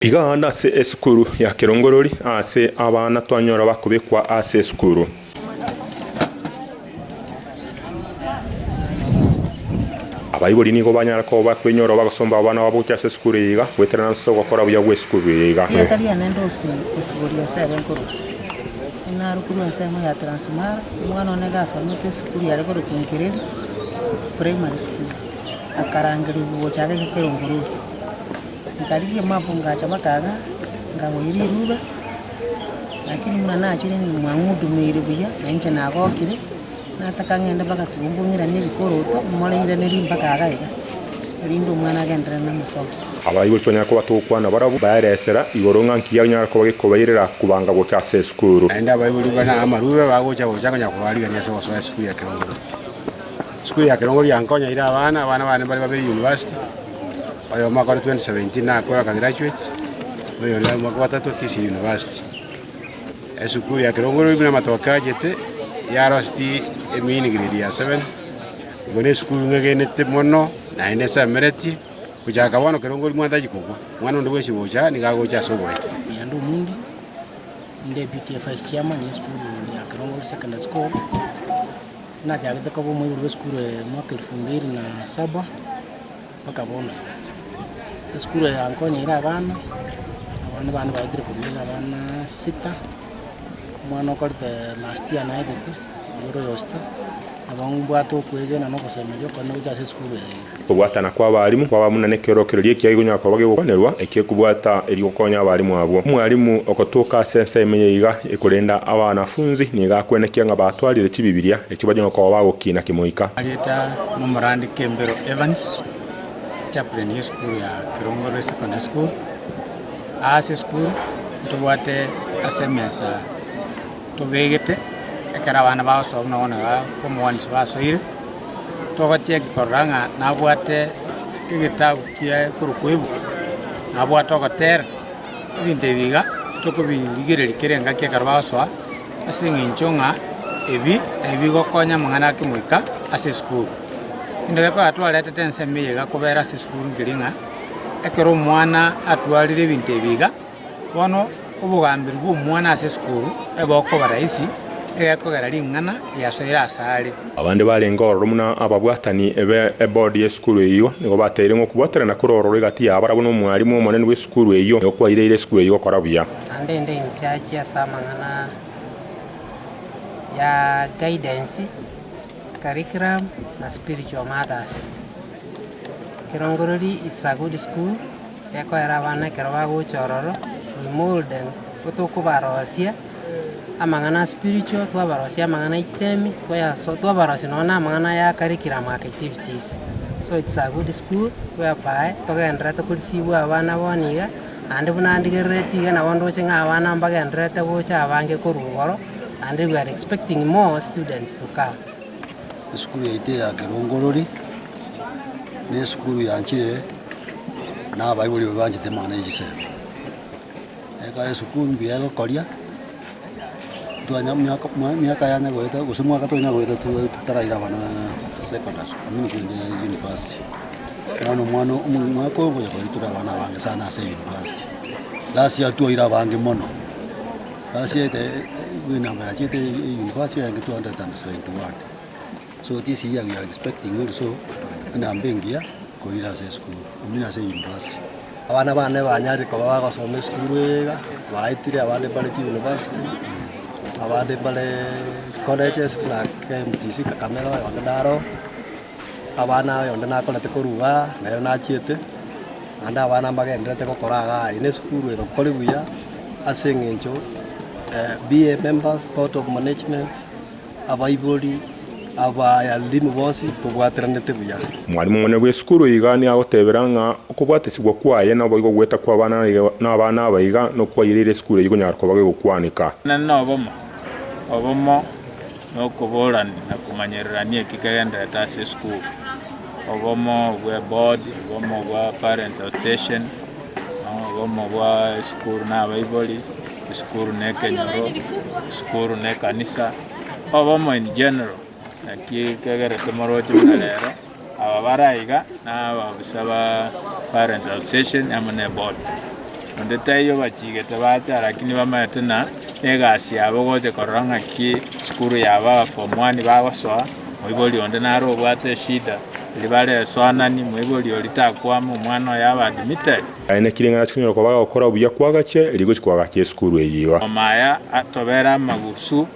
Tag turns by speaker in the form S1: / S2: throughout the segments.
S1: Iga ase esukuru ya Kirongorori ase abana twanyora bakubikwa ase esukuru. Abayibori nigo banyara ko bakwenyora bagasomba abana babuka ase esukuru iga gweterana nso gukora buya gwe esukuru iga.
S2: Yatalia nendosi kusuburia sebe nkuru. Ina rukuru nsema ya transmar mwana onega asomete esukuru ya reko rukunkiriri primary school. Akarangiri buo chake Kirongorori. Nkariye mapu ngacha bakaga ngabuyiri ruba lakini mwana achire ni mwangudu mwiri buya nanje nagokire nataka ngende baka tumbungira n'ibikoroto mmoleire n'erimba kagaiga rindo mwana agendera n'amasomo
S1: abayibori twanya ko batokwana barabu bayaresera igoronga nkiya nyara ko bagikobayirira kubanga go kase esukuru
S3: enda abayibori bana amarube bagocha bochanga nyakubarira nyase boso esukuru ya Kirongorori. Esukuru ya Kirongorori yankonya ira abana bane bali babiri university. Oyo mwaka wa 2017 nakora ka graduate. Oyo ni mwaka wa 3 Kisii University. Esukuru ya Kirongorori bina matoka jete ya rosti emini grade ya 7. Gone esukuru ngegenete mono na inesa mereti kujaka wano Kirongorori mwanda jikubwa. Mwana ndo wesi bocha nigagocha sobwete.
S2: Yando mundi deputy vice chairman ya esukuru ya Kirongorori Secondary School. Na jagete ko mo ibu esukuru mwaka 2007 bakabona. Esukuru yankonya ira abana baidire kubiga abana 6 mwana okorte last year naidete yoro yosta abangubwato kwegena no kusema joko no ujase esukuru
S1: kubwatana kwa abarimu kwa bamunane kerokererie kiaigonya kwa bage gukonerwa ekekubwata eriokonya abarimu abo mwarimu okotoka sense emenyiga ekurenda abanafunzi niga kwenekia nga batwarire kibibiria ekibajeno kwa bagokina kimoika
S4: alita Mumurandi Kembero Evans chaplain ya school ya Kirongorori Secondary School. Ase school tubwate asemesa tubegete ekara bana basomo nona form 1 basoire togoche koranga nabwate igitabu kia kurukwebu nabwate ogotera ibinde biga tokobingireri kerenga kia karbaso asinginchonga ebi gokonya mangana kimoika ase school. Ndege ko atwalete tenseme yega kubera ase school ngiringa ekero mwana atwalire binte biga bono ubugambiri bwo mwana ase school eboko baraisi egakogera lingana yasoira asali
S1: abande barenga orumuna ababwatani board ya school eyo nigo batere ngo kubwaterana kurororo gati yabarabo no mwarimu omonene we school eyo okwaire ile school eyo korabuya
S2: ndende nchachi asamangana ya guidance curriculum na spiritual matters. Kirongorori it's a good school. Eko era abana kero bagochororo we mold them kutokubarosia amangana spiritual twabarosia amangana itsemi kwa so twabarosia nona amangana ya curriculum activities. So it's a good school whereby togendra to kulisiwa abana boniga ande bunandigereti na bondo chenga abana mbagendra to gocha abange korugoro and we are expecting more students to come.
S5: Esukuru ya Kirongorori ni esukuru yanchire na abayibori banjite manage se eka esukuru mbiya gokoria twanya myaka yanya goeta gusumwa katonya goeta tutaraira bana secondary amini kwende university nano mwako ngo yakoitura bana bange sana ase university last year tuira bange mono last year wina ngachite university yange 271. So this year we are expecting also inambengia koira se school amina se university abana bane banyari ko bagosoma school wega baitire abane bale university abane bale colleges like MTC Kakamega Wangadaro abana yonde na kolete koruga nayo na chiete anda abana bagendete kokoraga ine school ero kolibuya asengencho BA members board of management abayibori abayalimu bonsi tubwateranete buya
S1: mwarimu mone we school igani agoteberanga okubwatesigwa kwaye nabo igo gweta kwa bana na abana abayiga no kwayirire school igo nyarko bage gukwanika
S4: na obomo no kuborani na kumanyererania kikagenda tase school obomo we board obomo wa parents association obomo wa school na abayibori school ne kenyoro school ne kanisa obomo in general aki kagere tomoroje munalero aba baraiga na abasaba parents association amane board
S6: onde tayo bachigete bacha lakini bamate na egasi yabo goche koranga ki skuru yaba form 1 bagosoa moiboli onde naro bwate shida libale swanani moiboli olitakwamo mwana yaba admitted
S1: aine kiringana chinyoro ko bagakora obuya kwagache ligochi kwagache skuru eyiwa
S6: omaya atobera magusu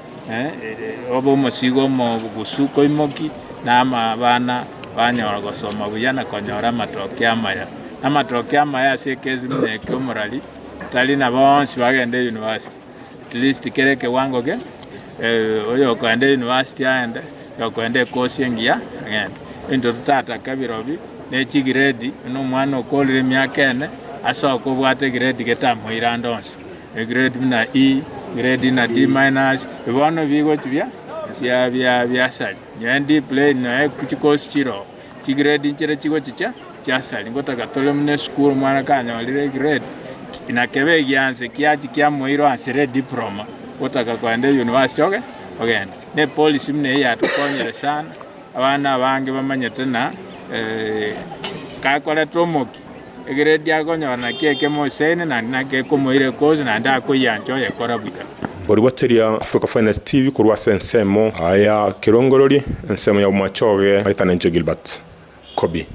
S6: obo mosigo mo bugusu koimoki na bana banyora gosoma buya na konyora matoke amaya amatoke amaya sekezi mneke omorali tali na bonsi bagende university at least kereke wango ge oyo kwende university aende yokwende course yengia again into tata kabirobi ne chigiredi no mwana okolire myakene asoko bwate grade getamo irandons grade na E grade na D minus ibono bigo tibya bya sali yendi play na kuchikosi chiro chigrade nchire chigo chicha chasali ngotaka tole mne school mwana kanyolire grade inakebe gyanse kiachi kya moiro asire diploma ngotaka kwende university okay ne policy mne ya tukonyere sana abana bange bamanyete na kakole tomoki grade yako nyona keke mosene na nake komoire kozi na ndako yanjo yakora buka
S1: Oriwateria Africa Finance TV kurwa sensemo aya kirongorori ensemo ya umachoge aitana Gilbert Kobi.